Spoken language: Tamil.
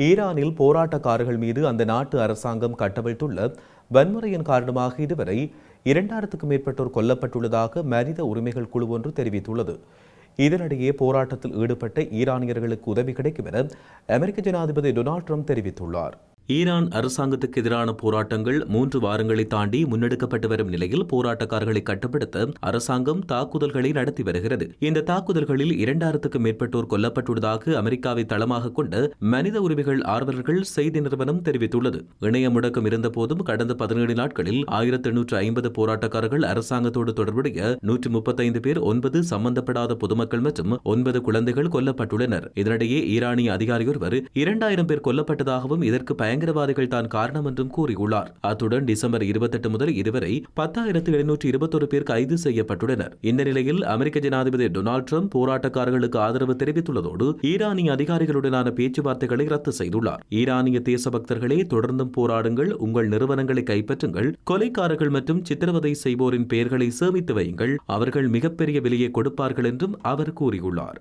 ஈரானில் போராட்டக்காரர்கள் மீது அந்த நாட்டு அரசாங்கம் கட்டவிழ்த்துள்ள வன்முறையின் காரணமாக இதுவரை 2000க்கும் மேற்பட்டோர் கொல்லப்பட்டுள்ளதாக மனித உரிமைகள் குழு ஒன்று தெரிவித்துள்ளது. இதனிடையே போராட்டத்தில் ஈடுபட்ட ஈரானியர்களுக்கு உதவி கிடைக்கும் என அமெரிக்க ஜனாதிபதி டொனால்ட் ட்ரம்ப் தெரிவித்துள்ளார். ஈரான் அரசாங்கத்துக்கு எதிரான போராட்டங்கள் 3 வாரங்களை தாண்டி முன்னெடுக்கப்பட்டு வரும் நிலையில் போராட்டக்காரர்களை கட்டுப்படுத்த அரசாங்கம் தாக்குதல்களை நடத்தி வருகிறது. இந்த தாக்குதல்களில் 2000க்கும் மேற்பட்டோர் கொல்லப்பட்டுள்ளதாக அமெரிக்காவை தளமாக கொண்ட மனித உரிமைகள் ஆர்வலர்கள் செய்தி நிறுவனம் தெரிவித்துள்ளது. இணைய முடக்கம் இருந்தபோதும் கடந்த 17 நாட்களில் 1850 போராட்டக்காரர்கள் அரசாங்கத்தோடு தொடர்புடைய 135 பேர் 9 சம்பந்தப்படாத பொதுமக்கள் மற்றும் 9 குழந்தைகள் கொல்லப்பட்டுள்ளனர். இதனிடையே ஈரானிய அதிகாரி ஒருவர் 2000 பேர் கொல்லப்பட்டதாகவும் இதற்கு பயங்கரவாதிகள் தான் காரணம் என்றும் கூறியுள்ளார். அத்துடன் டிசம்பர் 28 முதல் இதுவரை 10,721 பேர் கைது செய்யப்பட்டுள்ளனர். இந்த நிலையில் அமெரிக்க ஜனாதிபதி டொனால்ட் ட்ரம்ப் போராட்டக்காரர்களுக்கு ஆதரவு தெரிவித்துள்ளதோடு ஈரானிய அதிகாரிகளுடனான பேச்சுவார்த்தைகளை ரத்து செய்துள்ளார். ஈரானிய தேசபக்தர்களே தொடர்ந்தும் போராடுங்கள், உங்கள் நிறுவனங்களை கைப்பற்றுங்கள், கொலைக்காரர்கள் மற்றும் சித்திரவதை செய்வோரின் பெயர்களை சேமித்து வையுங்கள், அவர்கள் மிகப்பெரிய விலையை கொடுப்பார்கள் என்றும் அவர் கூறியுள்ளார்.